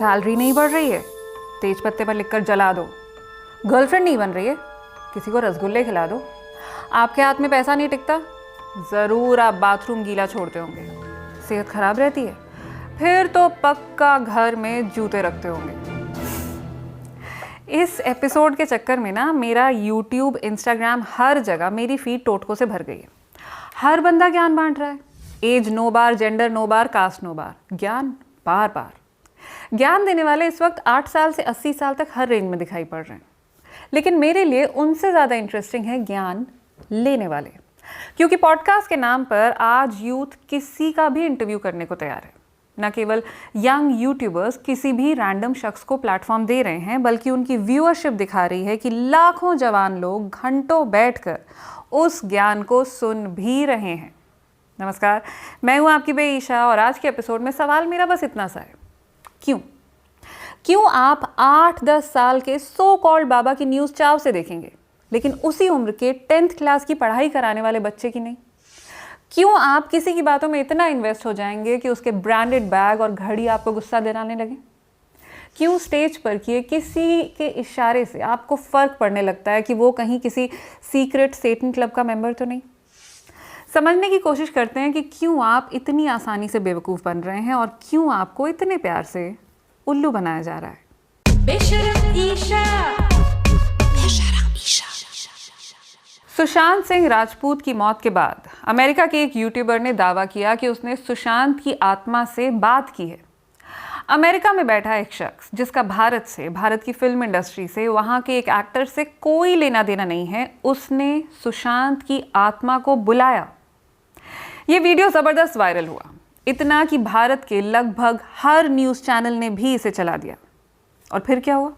Salary नहीं बढ़ रही है, तेज पत्ते पर लिखकर जला दो। गर्लफ्रेंड नहीं बन रही है, किसी को रसगुल्ले खिला दो। आपके हाथ में पैसा नहीं टिकता, ज़रूर आप बाथरूम गीला छोड़ते होंगे। सेहत खराब रहती है, फिर तो पक्का घर में जूते रखते होंगे। इस एपिसोड के चक्कर में ना मेरा यूट्यूब, इंस्टाग्राम, हर जगह मेरी फीड टोटकों से भर गई है। हर बंदा ज्ञान बांट रहा है। एज नो बार, जेंडर नो बार, कास्ट नो बार, ज्ञान बार बार। ज्ञान देने वाले इस वक्त 8 साल से 80 साल तक हर रेंज में दिखाई पड़ रहे हैं। लेकिन मेरे लिए उनसे ज़्यादा इंटरेस्टिंग है ज्ञान लेने वाले, क्योंकि पॉडकास्ट के नाम पर आज यूथ किसी का भी इंटरव्यू करने को तैयार है। न केवल यंग यूट्यूबर्स किसी भी रैंडम शख्स को प्लेटफॉर्म दे रहे हैं, बल्कि उनकी व्यूअरशिप दिखा रही है कि लाखों जवान लोग घंटों बैठकर उस ज्ञान को सुन भी रहे हैं। नमस्कार, मैं हूं आपकी बे ईशा और आज के एपिसोड में सवाल मेरा बस इतना सा है, क्यों आप 8-10 साल के सो कॉल्ड बाबा की न्यूज़ चाव से देखेंगे, लेकिन उसी उम्र के 10th क्लास की पढ़ाई कराने वाले बच्चे की नहीं? क्यों आप किसी की बातों में इतना इन्वेस्ट हो जाएंगे कि उसके ब्रांडेड बैग और घड़ी आपको गुस्सा दिलाने लगे? क्यों स्टेज पर किए किसी के इशारे से आपको फ़र्क पड़ने लगता है कि वो कहीं किसी सीक्रेट सेटन क्लब का मेंबर तो नहीं? समझने की कोशिश करते हैं कि क्यों आप इतनी आसानी से बेवकूफ़ बन रहे हैं और क्यों आपको इतने प्यार से उल्लू बनाया जा रहा है। बेशरम ईशा। सुशांत सिंह राजपूत की मौत के बाद अमेरिका के एक यूट्यूबर ने दावा किया कि उसने सुशांत की आत्मा से बात की है। अमेरिका में बैठा एक शख्स जिसका भारत से, भारत की फिल्म इंडस्ट्री से, वहां के एक एक्टर से कोई लेना देना नहीं है, उसने सुशांत की आत्मा को बुलाया। ये वीडियो ज़बरदस्त वायरल हुआ, इतना कि भारत के लगभग हर न्यूज़ चैनल ने भी इसे चला दिया। और फिर क्या हुआ?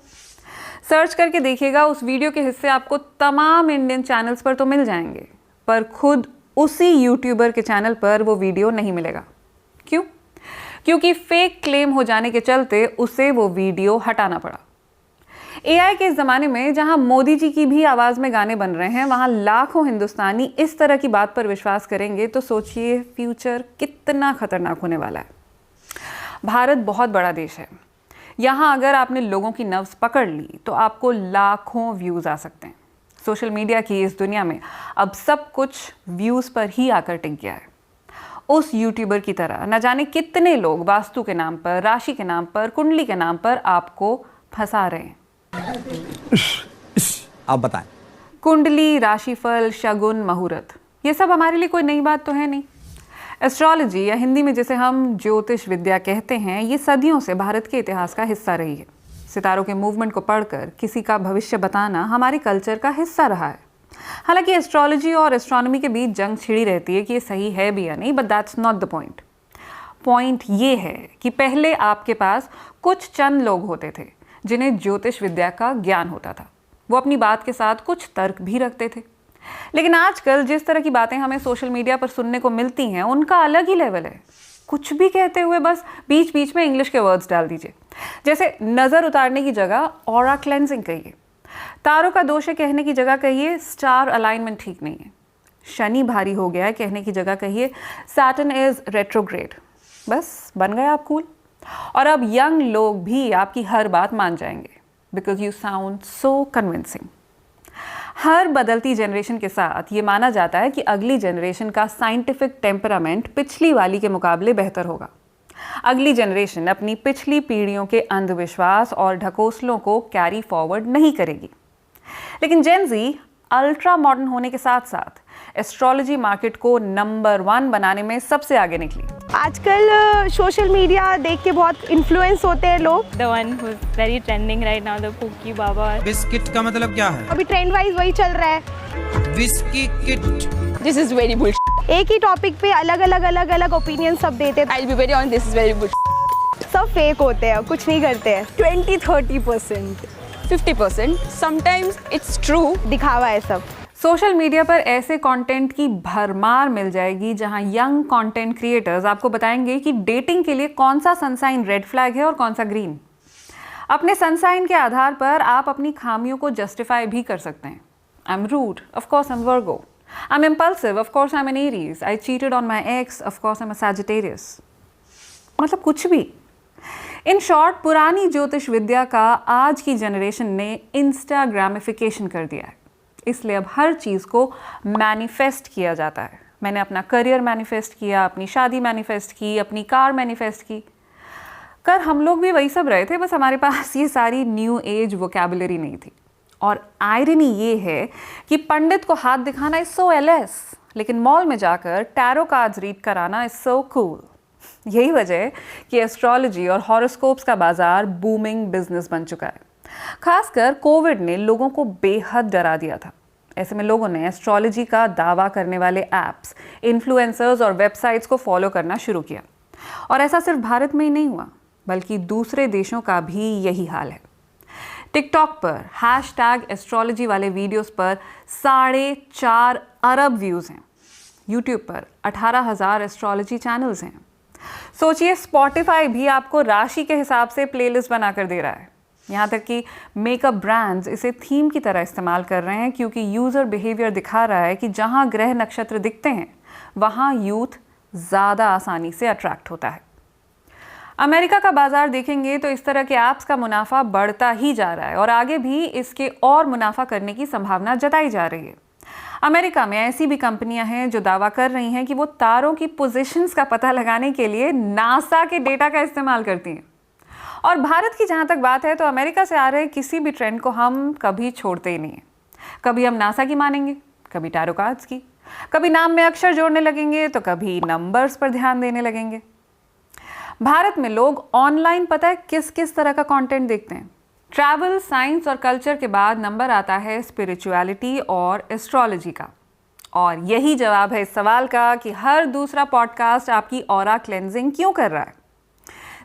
सर्च करके देखिएगा, उस वीडियो के हिस्से आपको तमाम इंडियन चैनल्स पर तो मिल जाएंगे, पर खुद उसी यूट्यूबर के चैनल पर वो वीडियो नहीं मिलेगा। क्यों? क्योंकि फेक क्लेम हो जाने के चलते उसे वो वीडियो हटाना पड़ा। एआई के इस ज़माने में जहां मोदी जी की भी आवाज़ में गाने बन रहे हैं, वहां लाखों हिंदुस्तानी इस तरह की बात पर विश्वास करेंगे तो सोचिए फ्यूचर कितना खतरनाक होने वाला है। भारत बहुत बड़ा देश है। यहाँ अगर आपने लोगों की नब्ज़ पकड़ ली तो आपको लाखों व्यूज़ आ सकते हैं। सोशल मीडिया की इस दुनिया में अब सब कुछ व्यूज़ पर ही आकर टिक गया है। उस यूट्यूबर की तरह न जाने कितने लोग वास्तु के नाम पर, राशि के नाम पर, कुंडली के नाम पर आपको फंसा रहे हैं। आप बताएं। कुंडली, राशिफल, शगुन, मुहूर्त, ये सब हमारे लिए कोई नई बात तो है नहीं। एस्ट्रोलॉजी, या हिंदी में जिसे हम ज्योतिष विद्या कहते हैं, ये सदियों से भारत के इतिहास का हिस्सा रही है। सितारों के मूवमेंट को पढ़कर किसी का भविष्य बताना हमारे कल्चर का हिस्सा रहा है। हालांकि एस्ट्रोलॉजी और एस्ट्रोनॉमी के बीच जंग छिड़ी रहती है कि ये सही है भी या नहीं, but that's not the point. Point ये है कि पहले आपके पास कुछ चंद लोग होते थे जिन्हें ज्योतिष विद्या का ज्ञान होता था। वो अपनी बात के साथ कुछ तर्क भी रखते थे। लेकिन आजकल जिस तरह की बातें हमें सोशल मीडिया पर सुनने को मिलती हैं, उनका अलग ही लेवल है। कुछ भी कहते हुए बस बीच बीच में इंग्लिश के वर्ड्स डाल दीजिए। जैसे नज़र उतारने की जगह ऑरा क्लेंजिंग कहिए, तारों का दोष है कहने की जगह कहिए स्टार अलाइनमेंट ठीक नहीं है, शनि भारी हो गया है कहने की जगह कहिए सैटर्न इज रेट्रोग्रेड। बस बन गए आप कूल। और अब यंग लोग भी आपकी हर बात मान जाएंगे, because you sound so convincing. हर बदलती जनरेशन के साथ ये माना जाता है कि अगली जनरेशन का साइंटिफिक टेम्परामेंट पिछली वाली के मुकाबले बेहतर होगा। अगली जनरेशन अपनी पिछली पीढ़ियों के अंधविश्वास और ढकोसलों को कैरी फॉरवर्ड नहीं करेगी। लेकिन जेन ज़ी अल्ट्रा मॉडर्न होने के साथ साथ एस्ट्रोलॉजी मार्केट को नंबर 1 बनाने में सबसे आगे निकली। आजकल सोशल मीडिया देख के बहुत इन्फ्लुएंस होते हैं लोग। The one who's very trending right now, the Pookie Baba. Biscuit का मतलब क्या है? अभी ट्रेंड वाइज वही चल रहा है। Whisky kit. This is very bullshit. एक ही टॉपिक पे अलग अलग ओपिनियन सब देते हैं। I'll be very honest, this is very bullshit. सब फेक होते हैं, कुछ नहीं करते हैं। 20-30%, 50%. Sometimes it's true. दिखावा है सब। सोशल मीडिया पर ऐसे कंटेंट की भरमार मिल जाएगी जहां यंग कंटेंट क्रिएटर्स आपको बताएंगे कि डेटिंग के लिए कौन सा सनसाइन रेड फ्लैग है और कौन सा ग्रीन। अपने सनसाइन के आधार पर आप अपनी खामियों को जस्टिफाई भी कर सकते हैं। I am rude, of course I am Virgo. I am impulsive, of course I am an Aries. I cheated on my ex, of course I am a Sagittarius. मतलब कुछ भी। इन शॉर्ट, पुरानी ज्योतिष विद्या का आज की जनरेशन ने इंस्टाग्रामिफिकेशन कर दिया है। इसलिए अब हर चीज़ को मैनिफेस्ट किया जाता है। मैंने अपना करियर मैनिफेस्ट किया, अपनी शादी मैनिफेस्ट की, अपनी कार मैनिफेस्ट की। कर हम लोग भी वही सब रहे थे, बस हमारे पास ये सारी न्यू एज वोकैबुलरी नहीं थी। और आयरनी ये है कि पंडित को हाथ दिखाना इज सो एलएस, लेकिन मॉल में जाकर टैरो कार्ड्स रीड कराना इज सो कूल। यही वजह है कि एस्ट्रोलॉजी और हॉरोस्कोप्स का बाजार बूमिंग बिजनेस बन चुका है। खासकर कोविड ने लोगों को बेहद डरा दिया था। ऐसे में लोगों ने एस्ट्रोलॉजी का दावा करने वाले ऐप्स, इन्फ्लुएंसर्स और वेबसाइट्स को फॉलो करना शुरू किया। और ऐसा सिर्फ भारत में ही नहीं हुआ, बल्कि दूसरे देशों का भी यही हाल है। टिकटॉक पर #एस्ट्रोलॉजी वाले वीडियोस पर 4.5 अरब व्यूज़ हैं। यूट्यूब पर 18,000 एस्ट्रोलॉजी चैनल्स हैं। सोचिए, स्पॉटिफाई भी आपको राशि के हिसाब से प्लेलिस्ट बनाकर दे रहा है। यहाँ तक कि मेकअप ब्रांड्स इसे थीम की तरह इस्तेमाल कर रहे हैं, क्योंकि यूज़र बिहेवियर दिखा रहा है कि जहाँ ग्रह नक्षत्र दिखते हैं वहाँ यूथ ज़्यादा आसानी से अट्रैक्ट होता है। अमेरिका का बाजार देखेंगे तो इस तरह के ऐप्स का मुनाफा बढ़ता ही जा रहा है और आगे भी इसके और मुनाफा करने की संभावना जताई जा रही है। अमेरिका में ऐसी भी कंपनियां हैं जो दावा कर रही हैं कि वो तारों की पोजीशंस का पता लगाने के लिए नासा के डेटा का इस्तेमाल करती हैं। और भारत की जहां तक बात है तो अमेरिका से आ रहे किसी भी ट्रेंड को हम कभी छोड़ते ही नहीं हैं। कभी हम नासा की मानेंगे, कभी टैरो कार्ड्स की, कभी नाम में अक्षर जोड़ने लगेंगे तो कभी नंबर्स पर ध्यान देने लगेंगे। भारत में लोग ऑनलाइन पता है किस किस तरह का कंटेंट देखते हैं। ट्रैवल, साइंस और कल्चर के बाद नंबर आता है स्पिरिचुअलिटी और एस्ट्रोलॉजी का। और यही जवाब है इस सवाल का कि हर दूसरा पॉडकास्ट आपकी ऑरा क्लेंजिंग क्यों कर रहा है।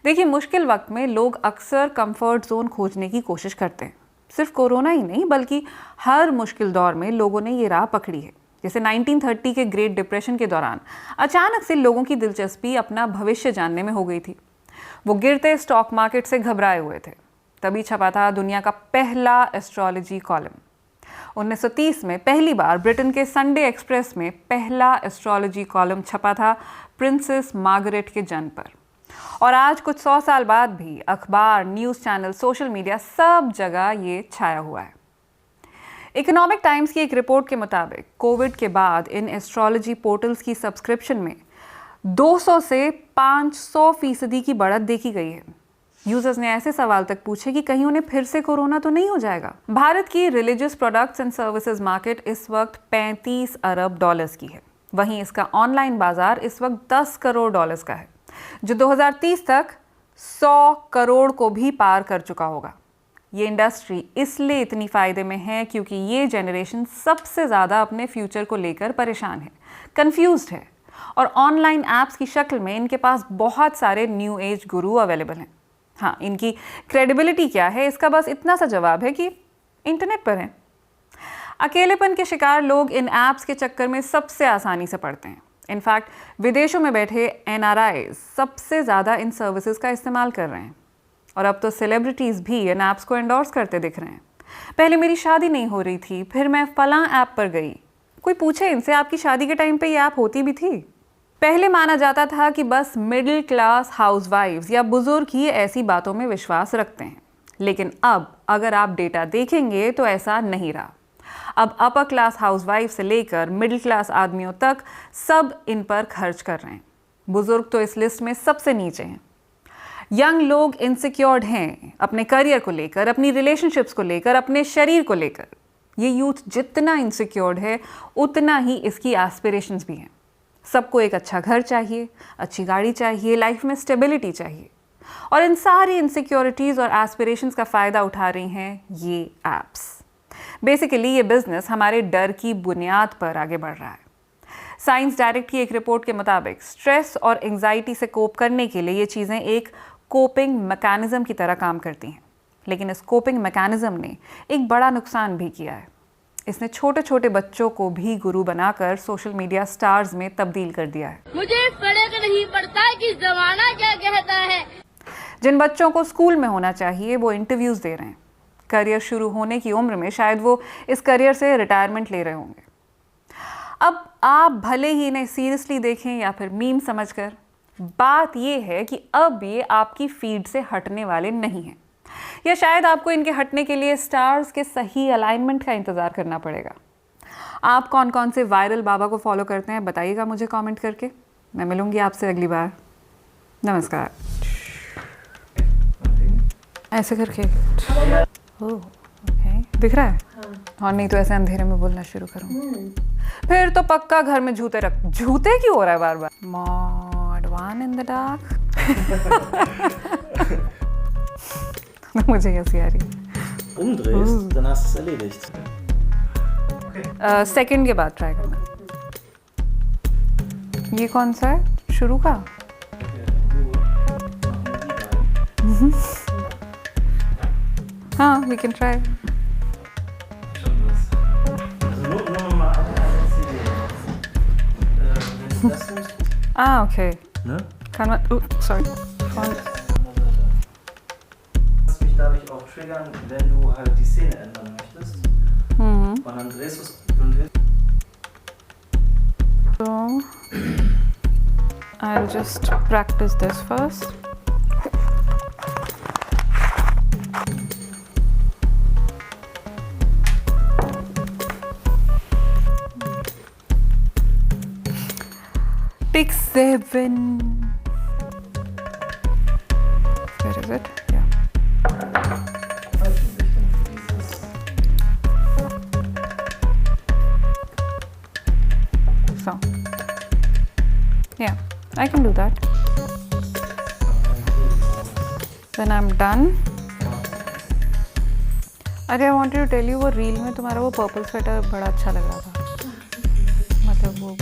देखिए, मुश्किल वक्त में लोग अक्सर कंफर्ट जोन खोजने की कोशिश करते हैं। सिर्फ कोरोना ही नहीं, बल्कि हर मुश्किल दौर में लोगों ने ये राह पकड़ी है। जैसे 1930 के ग्रेट डिप्रेशन के दौरान अचानक से लोगों की दिलचस्पी अपना भविष्य जानने में हो गई थी। वो गिरते स्टॉक मार्केट से घबराए हुए थे। तभी छपा था दुनिया का पहला एस्ट्रोलॉजी कॉलम। 1930 में पहली बार ब्रिटेन के संडे एक्सप्रेस में पहला एस्ट्रोलॉजी कॉलम छपा था प्रिंसेस मार्गरेट के जन्म पर। और आज कुछ 100 साल बाद भी अखबार, न्यूज़ चैनल, सोशल मीडिया, सब जगह ये छाया हुआ है। इकोनॉमिक टाइम्स की एक रिपोर्ट के मुताबिक कोविड के बाद इन एस्ट्रोलॉजी पोर्टल्स की सब्सक्रिप्शन में 200 से 500% की बढ़त देखी गई है। यूजर्स ने ऐसे सवाल तक पूछे कि कहीं उन्हें फिर से कोरोना तो नहीं हो जाएगा। भारत की religious products and services market इस वक्त $35 अरब की है। वहीं इसका ऑनलाइन बाजार इस वक्त $10 करोड़ का है, जो 2030 तक 100 करोड़ को भी पार कर चुका होगा। ये इंडस्ट्री इसलिए इतनी फायदे में है क्योंकि ये जनरेशन सबसे ज़्यादा अपने फ्यूचर को लेकर परेशान है, कंफ्यूज्ड है, और ऑनलाइन ऐप्स की शक्ल में इनके पास बहुत सारे न्यू एज गुरु अवेलेबल हैं। हाँ, इनकी क्रेडिबिलिटी क्या है, इसका बस इतना सा जवाब है कि इंटरनेट पर हैं। अकेलेपन के शिकार लोग इन ऐप्स के चक्कर में सबसे आसानी से पड़ते हैं। इनफैक्ट विदेशों में बैठे NRI सबसे ज़्यादा इन सर्विसेज का इस्तेमाल कर रहे हैं। और अब तो सेलिब्रिटीज़ भी इन ऐप्स को एंडोर्स करते दिख रहे हैं। पहले मेरी शादी नहीं हो रही थी, फिर मैं फलां ऐप पर गई। कोई पूछे इनसे, आपकी शादी के टाइम पे ये ऐप होती भी थी? पहले माना जाता था कि बस मिडिल क्लास हाउसवाइफ्स या बुजुर्ग ही ऐसी बातों में विश्वास रखते हैं, लेकिन अब अगर आप डेटा देखेंगे तो ऐसा नहीं रहा। अब अपर क्लास हाउसवाइफ से लेकर मिडिल क्लास आदमियों तक सब इन पर खर्च कर रहे हैं। बुजुर्ग तो इस लिस्ट में सबसे नीचे हैं। यंग लोग इनसिक्योर्ड हैं अपने करियर को लेकर, अपनी रिलेशनशिप्स को लेकर, अपने शरीर को लेकर। ये यूथ जितना इनसिक्योर्ड है उतना ही इसकी एस्पिरेशंस भी हैं। सबको एक अच्छा घर चाहिए, अच्छी गाड़ी चाहिए, लाइफ में स्टेबिलिटी चाहिए, और इन सारी इनसिक्योरिटीज़ और एस्पिरेशंस का फ़ायदा उठा रही हैं ये ऐप्स। बेसिकली ये बिजनेस हमारे डर की बुनियाद पर आगे बढ़ रहा है। साइंस डायरेक्ट की एक रिपोर्ट के मुताबिक स्ट्रेस और एंजाइटी से कोप करने के लिए ये चीज़ें एक कोपिंग मैकेनिज्म की तरह काम करती हैं। लेकिन इस कोपिंग मैकेनिज्म ने एक बड़ा नुकसान भी किया है। इसने छोटे छोटे बच्चों को भी गुरु बनाकर सोशल मीडिया स्टार्स में तब्दील कर दिया है। मुझे फर्क नहीं पड़ता कि जमाना क्या कहता है। जिन बच्चों को स्कूल में होना चाहिए वो इंटरव्यूज दे रहे हैं। करियर शुरू होने की उम्र में शायद वो इस करियर से रिटायरमेंट ले रहे होंगे। अब आप भले ही इन्हें सीरियसली देखें या फिर मीम समझकर, बात ये है कि अब ये आपकी फीड से हटने वाले नहीं हैं, या शायद आपको इनके हटने के लिए स्टार्स के सही अलाइनमेंट का इंतज़ार करना पड़ेगा। आप कौन कौन से वायरल बाबा को फॉलो करते हैं बताइएगा मुझे कमेंट करके। मैं मिलूंगी आपसे अगली बार। नमस्कार। ऐसे करके ओह ओके, दिख रहा है? और नहीं तो ऐसे अंधेरे में बोलना शुरू करूँ फिर तो पक्का घर में जूते क्यों हो रहा है बार बार? Mod one in the dark. मुझे कैसी आ रही है? Umdrehst, dann hast du es erledigt. Second के बाद ट्राई करना। ये कौन सा है? शुरू का? हाँ, we can try. Also nur mal eine CD. Wenn du das nimmst, Ah, okay. ne? Kann man, sorry. Kannst mich dadurch auch triggern, wenn du halt die Szene ändern möchtest. Und dann drehst du es und So, I'll just practice this first. Take 7. Where is it? Yeah. So, yeah, I can do that. When I'm done, अरे I wanted to tell you वो reel में तुम्हारा वो purple sweater बड़ा अच्छा लग रहा था, मतलब वो